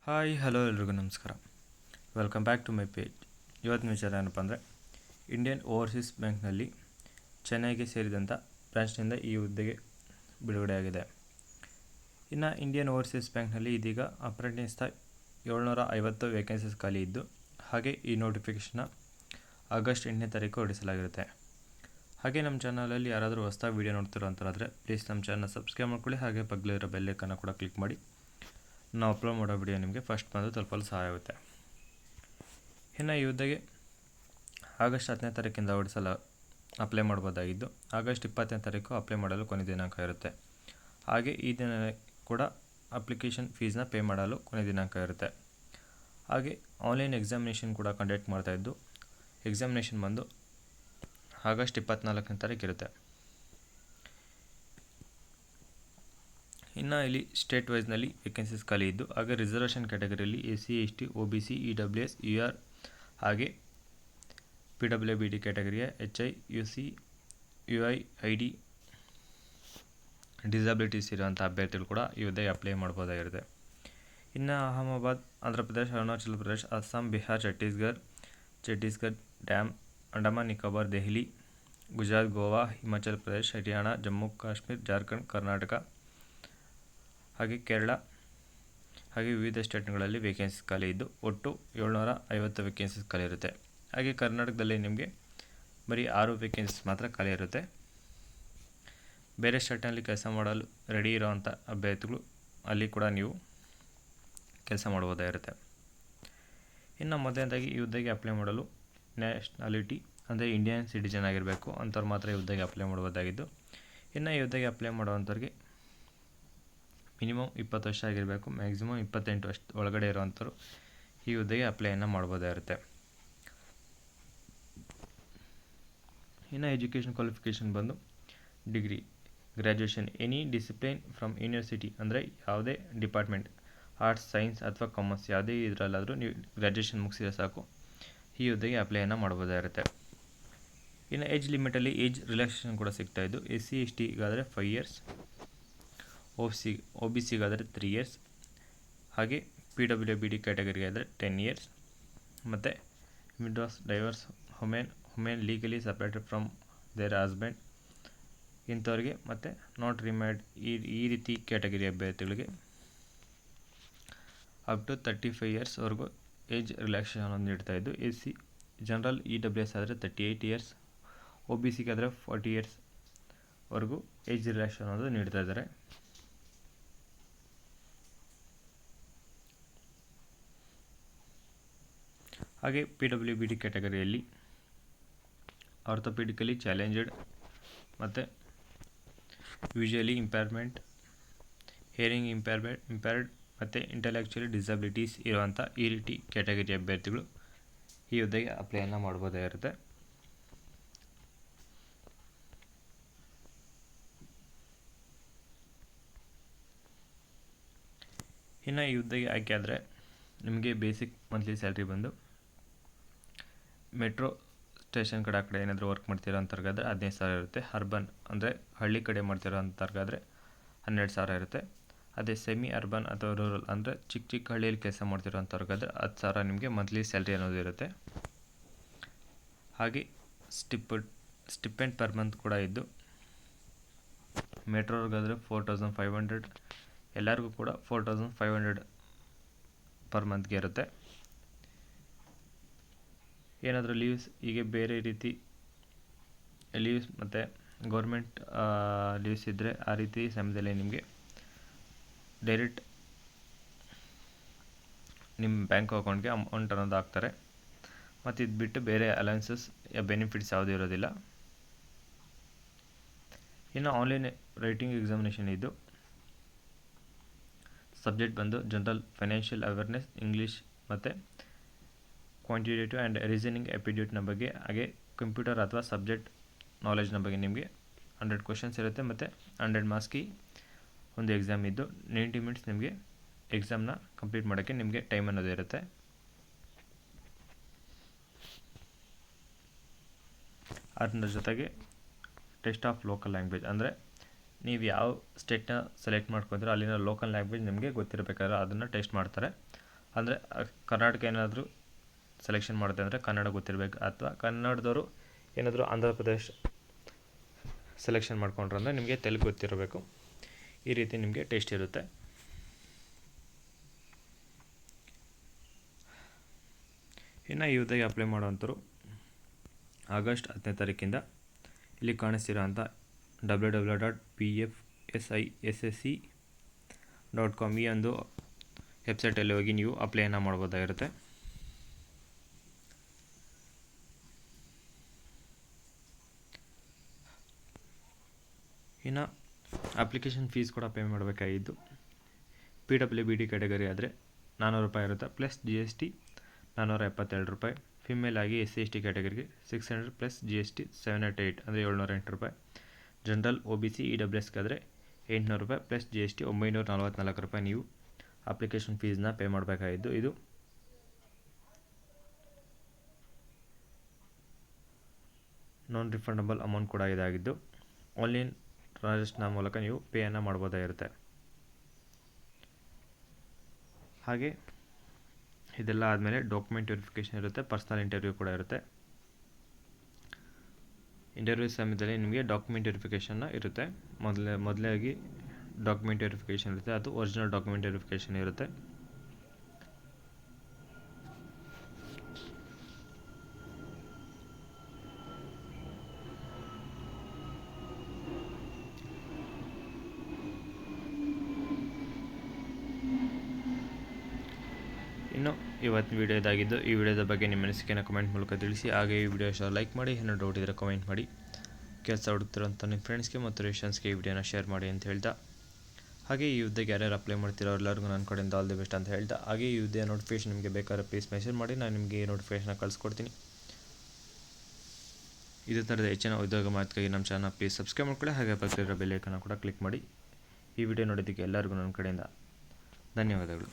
Hi hello ಎಲ್ರಿಗೂ ನಮಸ್ಕಾರ. Welcome back to my page. ಇವತ್ತಿನ ವಿಚಾರ ಏನಪ್ಪ ಅಂದರೆ, ಇಂಡಿಯನ್ ಓವರ್ಸೀಸ್ ಬ್ಯಾಂಕ್ನಲ್ಲಿ ಚೆನ್ನೈಗೆ ಸೇರಿದಂಥ ಬ್ರಾಂಚ್ನಿಂದ ಈ ಹುದ್ದೆಗೆ ಬಿಡುಗಡೆಯಾಗಿದೆ. ಇನ್ನು ಇಂಡಿಯನ್ ಓವರ್ಸೀಸ್ ಬ್ಯಾಂಕ್ನಲ್ಲಿ ಇದೀಗ ಅಪ್ರೆಂಟಿಸ್ನ 750 ವೇಕೆನ್ಸೀಸ್ ಖಾಲಿ ಇದ್ದು, ಹಾಗೆ ಈ ನೋಟಿಫಿಕೇಷನ್ನ ಆಗಸ್ಟ್ 8ನೇ ತಾರೀಕು ಹೊರಡಿಸಲಾಗಿರುತ್ತೆ. ಹಾಗೆ ನಮ್ಮ ಚಾನಲಲ್ಲಿ ಯಾರಾದರೂ ಹೊಸದಾಗಿ ವೀಡಿಯೋ ನೋಡ್ತಿರೋ ಅಂತಾದರೆ ಪ್ಲೀಸ್ ನಮ್ಮ ಚಾನಲ್ನ ಸಬ್ಸ್ಕ್ರೈಬ್ ಮಾಡ್ಕೊಳ್ಳಿ. ಹಾಗೆ ಪಕ್ಕದಲ್ಲಿರೋ ಬೆಲ್ಲೈಕನ್ನ ಕೂಡ ಕ್ಲಿಕ್ ಮಾಡಿ ನಾವು ಅಪ್ಲೋಡ್ ಮಾಡೋ ವಿಡಿಯೋ ನಿಮಗೆ ಫಸ್ಟ್ ಬಂದು ತಲುಪಲು ಸಹಾಯ ಆಗುತ್ತೆ. ಇನ್ನು ಈ ಹುದ್ದೆಗೆ ಆಗಸ್ಟ್ 10ನೇ ತಾರೀಕಿಂದ ಅಪ್ಲೈ ಮಾಡ್ಬೋದಾಗಿದ್ದು, ಆಗಸ್ಟ್ 20ನೇ ತಾರೀಕು ಅಪ್ಲೈ ಮಾಡಲು ಕೊನೆ ದಿನಾಂಕ ಇರುತ್ತೆ. ಹಾಗೆ ಈ ದಿನ ಕೂಡ ಅಪ್ಲಿಕೇಶನ್ ಫೀಸ್ನ ಪೇ ಮಾಡಲು ಕೊನೆ ದಿನಾಂಕ ಇರುತ್ತೆ. ಹಾಗೆ ಆನ್ಲೈನ್ ಎಕ್ಸಾಮಿನೇಷನ್ ಕೂಡ ಕಂಡಕ್ಟ್ ಮಾಡ್ತಾಯಿದ್ದು, ಎಕ್ಸಾಮಿನೇಷನ್ ಬಂದು ಆಗಸ್ಟ್ 24ನೇ ತಾರೀಕು ಇರುತ್ತೆ. ಇನ್ನು ಇಲ್ಲಿ ಸ್ಟೇಟ್ ವೈಸ್ನಲ್ಲಿ ವೇಕೆನ್ಸೀಸ್ ಖಾಲಿ ಇದ್ದು, ಹಾಗೆ ರಿಸರ್ವೇಷನ್ ಕ್ಯಾಟಗರಿಯಲ್ಲಿ SC ST OBC EWS UR ಹಾಗೆ PWBD ಕ್ಯಾಟಗರಿಯ HI UC UI ID disabilities ಇರುವಂಥ ಅಭ್ಯರ್ಥಿಗಳು ಕೂಡ ಈ ಹುದ್ದೆಗೆ ಅಪ್ಲೈ ಮಾಡ್ಬೋದಾಗಿರುತ್ತೆ. ಇನ್ನು ಅಹಮದಾಬಾದ್, ಆಂಧ್ರ ಪ್ರದೇಶ್, ಅರುಣಾಚಲ ಪ್ರದೇಶ್, ಅಸ್ಸಾಂ, ಬಿಹಾರ್, ಛತ್ತೀಸ್ಗಢ, ಅಂಡಮಾನ್ ನಿಕೋಬಾರ್, ದೆಹಲಿ, ಗುಜರಾತ್, ಗೋವಾ, ಹಿಮಾಚಲ ಪ್ರದೇಶ್, ಹರಿಯಾಣ, ಜಮ್ಮು ಕಾಶ್ಮೀರ, ಜಾರ್ಖಂಡ್, ಕರ್ನಾಟಕ ಹಾಗೆ ಕೇರಳ ಹಾಗೆ ವಿವಿಧ ಸ್ಟೇಟ್ಗಳಲ್ಲಿ ವೇಕೆನ್ಸೀಸ್ ಖಾಲಿ ಇದ್ದು, ಒಟ್ಟು 750 ವೇಕೆನ್ಸೀಸ್ ಖಾಲಿ ಇರುತ್ತೆ. ಹಾಗೆ ಕರ್ನಾಟಕದಲ್ಲಿ ನಿಮಗೆ ಬರೀ 6 ವೇಕೆನ್ಸೀಸ್ ಮಾತ್ರ ಖಾಲಿ ಇರುತ್ತೆ. ಬೇರೆ ಸ್ಟೇಟ್ನಲ್ಲಿ ಕೆಲಸ ಮಾಡಲು ರೆಡಿ ಇರೋವಂಥ ಅಭ್ಯರ್ಥಿಗಳು ಅಲ್ಲಿ ಕೂಡ ನೀವು ಕೆಲಸ ಮಾಡ್ಬೋದಾಗಿರುತ್ತೆ. ಇನ್ನು ಮೊದಲನೇದಾಗಿ ಈ ಹುದ್ದೆಗೆ ಅಪ್ಲೈ ಮಾಡಲು ನ್ಯಾಷನಾಲಿಟಿ ಅಂದರೆ ಇಂಡಿಯನ್ ಸಿಟಿಜನ್ ಆಗಿರಬೇಕು, ಅಂಥವ್ರು ಮಾತ್ರ ಈ ಹುದ್ದೆಗೆ ಅಪ್ಲೈ ಮಾಡ್ಬೋದಾಗಿದ್ದು, ಇನ್ನು ಈ ಹುದ್ದೆಗೆ ಅಪ್ಲೈ ಮಾಡುವಂಥವ್ರಿಗೆ ಮಿನಿಮಮ್ 20 ವರ್ಷ ಆಗಿರಬೇಕು, ಮ್ಯಾಕ್ಸಿಮಮ್ 28 ವರ್ಷ ಒಳಗಡೆ ಇರುವಂಥವ್ರು ಈ ಹುದ್ದೆಗೆ ಅಪ್ಲೈಯನ್ನು ಮಾಡ್ಬೋದಾಗಿರುತ್ತೆ. ಇನ್ನು ಎಜುಕೇಷನ್ ಕ್ವಾಲಿಫಿಕೇಷನ್ ಬಂದು degree, graduation, any discipline from university ಅಂದರೆ ಯಾವುದೇ ಡಿಪಾರ್ಟ್ಮೆಂಟ್, ಆರ್ಟ್ಸ್, ಸೈನ್ಸ್ ಅಥವಾ ಕಾಮರ್ಸ್ ಯಾವುದೇ ಇದರಲ್ಲಾದರೂ ನೀವು ಗ್ರ್ಯಾಜುಯೇಷನ್ ಮುಗಿಸಿದ್ರೆ ಸಾಕು, ಈ ಹುದ್ದೆಗೆ ಅಪ್ಲೈಯನ್ನು ಮಾಡ್ಬೋದಾಗಿರುತ್ತೆ. ಇನ್ನು ಏಜ್ ಲಿಮಿಟಲ್ಲಿ ಏಜ್ ರಿಲ್ಯಾಕ್ಸೇಷನ್ ಕೂಡ ಸಿಗ್ತಾಯಿದ್ದು, SC STಗಾದರೆ 5 ಇಯರ್ಸ್, OBCಗಾದರೆ 3 ಇಯರ್ಸ್, ಹಾಗೆ PWBD ಕ್ಯಾಟಗರಿಗೆ ಆದರೆ 10 ಇಯರ್ಸ್, ಮತ್ತು widows, divorce, women legally separated from their husband ಇಂಥವ್ರಿಗೆ, ಮತ್ತು ನಾಟ್ ರಿಮ್ಯಾರಿಡ್ ಈ ರೀತಿ ಕ್ಯಾಟಗರಿ ಅಭ್ಯರ್ಥಿಗಳಿಗೆ ಅಪ್ ಟು 35 ಇಯರ್ಸ್ವರೆಗೂ ಏಜ್ ರಿಲ್ಯಾಕ್ಸೇಷನ್ ಒಂದು ನೀಡ್ತಾಯಿದ್ದು, SC ಜನರಲ್ EWS ಆದರೆ 38 ಇಯರ್ಸ್, OBCಗಾದರೆ 40 ಇಯರ್ಸ್ವರೆಗೂ ಏಜ್ ರಿಲ್ಯಾಕ್ಸೇಷನ್ ಒಂದು ನೀಡ್ತಾ ಇದ್ದಾರೆ. ಹಾಗೆ PWBD ಕ್ಯಾಟಗರಿಯಲ್ಲಿ ಆರ್ಥೋಪೆಡಿಕಲಿ ಚಾಲೆಂಜ್ಡ್ ಮತ್ತು ವಿಷುವಲಿ ಇಂಪೇರ್ಮೆಂಟ್, ಹಿಯರಿಂಗ್ ಇಂಪೇರ್ಡ್ ಮತ್ತು ಇಂಟೆಲೆಕ್ಚುಯಲಿ ಡಿಸಬಿಲಿಟೀಸ್ ಇರುವಂಥ ಈ ರೀತಿ ಕ್ಯಾಟಗರಿ ಅಭ್ಯರ್ಥಿಗಳು ಈ ಹುದ್ದೆಗೆ ಅಪ್ಲೈಯನ್ನು ಮಾಡ್ಬೋದಾಗಿರುತ್ತೆ. ಇನ್ನು ಈ ಹುದ್ದೆಗೆ ಆಯ್ಕೆ ಆದರೆ ನಿಮಗೆ ಬೇಸಿಕ್ ಮಂತ್ಲಿ ಸ್ಯಾಲ್ರಿ ಬಂದು ಮೆಟ್ರೋ ಸ್ಟೇಷನ್ ಕಡೆ ಆ ಕಡೆ ಏನಾದರೂ ವರ್ಕ್ ಮಾಡ್ತಿರೋ ಅಂಥವ್ರಿಗಾದರೆ 15,000 ಇರುತ್ತೆ. ಅರ್ಬನ್ ಅಂದರೆ ಹಳ್ಳಿ ಕಡೆ ಮಾಡ್ತಿರೋ ಅಂಥವ್ರಿಗಾದರೆ 12,000 ಇರುತ್ತೆ. ಅದೇ ಸೆಮಿ ಅರ್ಬನ್ ಅಥವಾ ರೂರಲ್ ಅಂದರೆ ಚಿಕ್ಕ ಹಳ್ಳಿಯಲ್ಲಿ ಕೆಲಸ ಮಾಡ್ತಿರೋ ಅಂಥವ್ರಿಗಾದರೆ 10,000 ನಿಮಗೆ ಮಂತ್ಲಿ ಸ್ಯಾಲ್ರಿ ಅನ್ನೋದು ಇರುತ್ತೆ. ಹಾಗೆ ಸ್ಟಿಪೆಂಡ್ ಪರ್ ಮಂತ್ ಕೂಡ ಇದ್ದು, ಮೆಟ್ರೋರ್ಗಾದರೆ 4,500, ಎಲ್ಲರಿಗೂ ಕೂಡ 4,500 ಪರ್ ಮಂತ್ಗೆ ಇರುತ್ತೆ. ಏನಾದರೂ ಲೀವ್ಸ್, ಹೀಗೆ ಬೇರೆ ರೀತಿ ಲೀವ್ಸ್ ಮತ್ತು ಗೌರ್ಮೆಂಟ್ ಲೀವ್ಸ್ ಇದ್ದರೆ ಆ ರೀತಿ ಸಮಯದಲ್ಲಿ ನಿಮಗೆ ಡೈರೆಕ್ಟ್ ನಿಮ್ಮ ಬ್ಯಾಂಕ್ ಅಕೌಂಟ್ಗೆ ಅಮೌಂಟ್ ಅನ್ನೋದು ಹಾಕ್ತಾರೆ. ಮತ್ತು ಇದು ಬಿಟ್ಟು ಬೇರೆ ಅಲೌನ್ಸಸ್ ಬೆನಿಫಿಟ್ಸ್ ಯಾವುದೂ ಇರೋದಿಲ್ಲ. ಇನ್ನು ಆನ್ಲೈನ್ ರೈಟಿಂಗ್ ಎಕ್ಸಾಮಿನೇಷನ್ ಇದ್ದು, ಸಬ್ಜೆಕ್ಟ್ ಬಂದು ಜನರಲ್, ಫೈನಾನ್ಷಿಯಲ್ ಅವೇರ್ನೆಸ್, ಇಂಗ್ಲೀಷ್ ಮತ್ತು ಕ್ವಾಂಟಿಟೇಟಿವ್ ಆ್ಯಂಡ್ ರೀಸನಿಂಗ್ ಆ್ಯಪ್ಟಿಟ್ಯೂಡ್ನ ಬಗ್ಗೆ, ಹಾಗೆ ಕಂಪ್ಯೂಟರ್ ಅಥವಾ ಸಬ್ಜೆಕ್ಟ್ ನಾಲೆಜ್ನ ಬಗ್ಗೆ ನಿಮಗೆ 100 ಕ್ವಶನ್ಸ್ ಇರುತ್ತೆ. ಮತ್ತು 100 ಮಾರ್ಕ್ಸ್ಗೆ ಒಂದು ಎಕ್ಸಾಮ್ ಇದ್ದು 90 ಮಿನಿಟ್ಸ್ ನಿಮಗೆ ಎಕ್ಸಾಮ್ನ ಕಂಪ್ಲೀಟ್ ಮಾಡೋಕ್ಕೆ ನಿಮಗೆ ಟೈಮ್ ಅನ್ನೋದು ಇರುತ್ತೆ. ಅದರ ಜೊತೆಗೆ ಟೆಸ್ಟ್ ಆಫ್ ಲೋಕಲ್ ಲ್ಯಾಂಗ್ವೇಜ್ ಅಂದರೆ ನೀವು ಯಾವ ಸ್ಟೇಟ್ನ ಸೆಲೆಕ್ಟ್ ಮಾಡ್ಕೊತೀರೋ ಅಲ್ಲಿನ ಲೋಕಲ್ ಲ್ಯಾಂಗ್ವೇಜ್ ನಿಮಗೆ ಗೊತ್ತಿರಬೇಕಾದ್ರೆ ಅದನ್ನು ಟೆಸ್ಟ್ ಮಾಡ್ತಾರೆ. ಅಂದರೆ ಕರ್ನಾಟಕ ಏನಾದರೂ ಸೆಲೆಕ್ಷನ್ ಮಾಡುತ್ತೆ ಅಂದರೆ ಕನ್ನಡ ಗೊತ್ತಿರಬೇಕು, ಅಥವಾ ಕನ್ನಡದವರು ಏನಾದರೂ ಆಂಧ್ರ ಪ್ರದೇಶ್ ಸೆಲೆಕ್ಷನ್ ಮಾಡ್ಕೊಂಡ್ರೆ ಅಂದರೆ ನಿಮಗೆ ತೆಲುಗು ಗೊತ್ತಿರಬೇಕು. ಈ ರೀತಿ ನಿಮಗೆ ಟೆಸ್ಟ್ ಇರುತ್ತೆ. ಇನ್ನು ಈ ಹುದ್ದೆಗೆ ಅಪ್ಲೈ ಮಾಡುವಂಥವ್ರು ಆಗಸ್ಟ್ 10ನೇ ತಾರೀಕಿಂದ ಇಲ್ಲಿ ಕಾಣಿಸ್ತಿರೋಂಥ www.pfsissc.com ಈ ಒಂದು ವೆಬ್ಸೈಟಲ್ಲಿ ಹೋಗಿ ನೀವು ಅಪ್ಲೈಯನ್ನು ಮಾಡ್ಬೋದಾಗಿರುತ್ತೆ. ಇನ್ನು ಅಪ್ಲಿಕೇಶನ್ ಫೀಸ್ ಕೂಡ ಪೇ ಮಾಡಬೇಕಾಗಿದ್ದು, PWBD ಕ್ಯಾಟಗರಿ ಆದರೆ 400 ರೂಪಾಯಿ ಇರುತ್ತೆ, ಪ್ಲಸ್ GST 472 ರೂಪಾಯಿ. ಫಿಮೇಲ್ ಆಗಿ SC/ST ಕ್ಯಾಟಗರಿಗೆ 600 ಪ್ಲಸ್ GST 788 ಅಂದರೆ 708 ರೂಪಾಯಿ. ಜನರಲ್ OBC EWSಗಾದರೆ 800 ರೂಪಾಯಿ ಪ್ಲಸ್ GST 944 ರೂಪಾಯಿ ನೀವು ಅಪ್ಲಿಕೇಶನ್ ಫೀಸ್ನ ಪೇ ಮಾಡಬೇಕಾಗಿದ್ದು, ಇದು ನಾನ್ ರಿಫಂಡಬಲ್ ಅಮೌಂಟ್ ಕೂಡ ಇದಾಗಿದ್ದು ಆನ್ಲೈನ್ ಟ್ರಾನ್ಸಾಕ್ಷನ್ನ ಮೂಲಕ ನೀವು ಪೇಯನ್ನು ಮಾಡ್ಬೋದಾಗಿರುತ್ತೆ. ಹಾಗೆ ಇದೆಲ್ಲ ಆದಮೇಲೆ ಡಾಕ್ಯುಮೆಂಟ್ ವೆರಿಫಿಕೇಷನ್ ಇರುತ್ತೆ, ಪರ್ಸನಲ್ ಇಂಟರ್ವ್ಯೂ ಕೂಡ ಇರುತ್ತೆ. ಇಂಟರ್ವ್ಯೂ ಸಮಯದಲ್ಲಿ ನಿಮಗೆ ಡಾಕ್ಯುಮೆಂಟ್ ವೆರಿಫಿಕೇಷನ್ನ ಇರುತ್ತೆ. ಮೊದಲಾಗಿ ಡಾಕ್ಯುಮೆಂಟ್ ವೆರಿಫಿಕೇಷನ್ ಇರುತ್ತೆ, ಅದು ಒರಿಜಿನಲ್ ಡಾಕ್ಯುಮೆಂಟ್ ವೆರಿಫಿಕೇಷನ್ ಇರುತ್ತೆ. ಇನ್ನು ಇವತ್ತಿನ ವಿಡಿಯೋ ಇದಾಗಿದ್ದು, ಈ ವಿಡಿಯೋದ ಬಗ್ಗೆ ನಿಮ್ಮ ಅನಿಸಿಕೆಯನ್ನು ಕಮೆಂಟ್ ಮೂಲಕ ತಿಳಿಸಿ. ಹಾಗೆ ಈ ವಿಡಿಯೋ ಇಷ್ಟ ಲೈಕ್ ಮಾಡಿ, ಏನೋ ಡೌಟ್ ಇದ್ದರೆ ಕಮೆಂಟ್ ಮಾಡಿ. ಕೆಲಸ ಹುಡುಕ್ತಿರೋಂಥ ನಿಮ್ಮ ಫ್ರೆಂಡ್ಸ್ಗೆ ಮತ್ತು ರಿಲೇಷನ್ಸ್ಗೆ ಈ ವಿಡಿಯೋನ ಶೇರ್ ಮಾಡಿ ಅಂತ ಹೇಳ್ತಾ, ಹಾಗೆ ಈ ಹುದ್ದೆಗೆ ಯಾರ್ಯಾರು ಅಪ್ಲೈ ಮಾಡ್ತಿರೋ ಎಲ್ಲರಿಗೂ ನನ್ನ ಕಡೆಯಿಂದ ಆಲ್ ದಿ ಬೆಸ್ಟ್ ಅಂತ ಹೇಳ್ತಾ, ಹಾಗೆ ಈ ಹುದ್ದೆಯ ನೋಟಿಫಿಕೇಶನ್ ನಿಮಗೆ ಬೇಕಾದ್ರೆ ಪ್ಲೀಸ್ ಮೆಸೇಜ್ ಮಾಡಿ, ನಾನು ನಿಮಗೆ ಈ ನೋಟಿಫಿಕೇಶನ್ ಕಳಿಸ್ಕೊಡ್ತೀನಿ. ಇದೇ ಥರದ ಹೆಚ್ಚಿನ ಉದ್ಯೋಗ ಮಾಹಿತಿಗಾಗಿ ನಮ್ಮ ಚಾನಲ್ ಪ್ಲೀಸ್ ಸಬ್ಸ್ಕ್ರೈಬ್ ಮಾಡ್ಕೊಳ್ಳಿ. ಹಾಗೆ ಪಕ್ಕದಲ್ಲಿರೋ ಬೆಲ್ ಐಕಾನ್ ಕೂಡ ಕ್ಲಿಕ್ ಮಾಡಿ. ಈ ವಿಡಿಯೋ ನೋಡಿದ್ದಕ್ಕೆ ಎಲ್ಲರಿಗೂ ನನ್ನ ಕಡೆಯಿಂದ ಧನ್ಯವಾದಗಳು.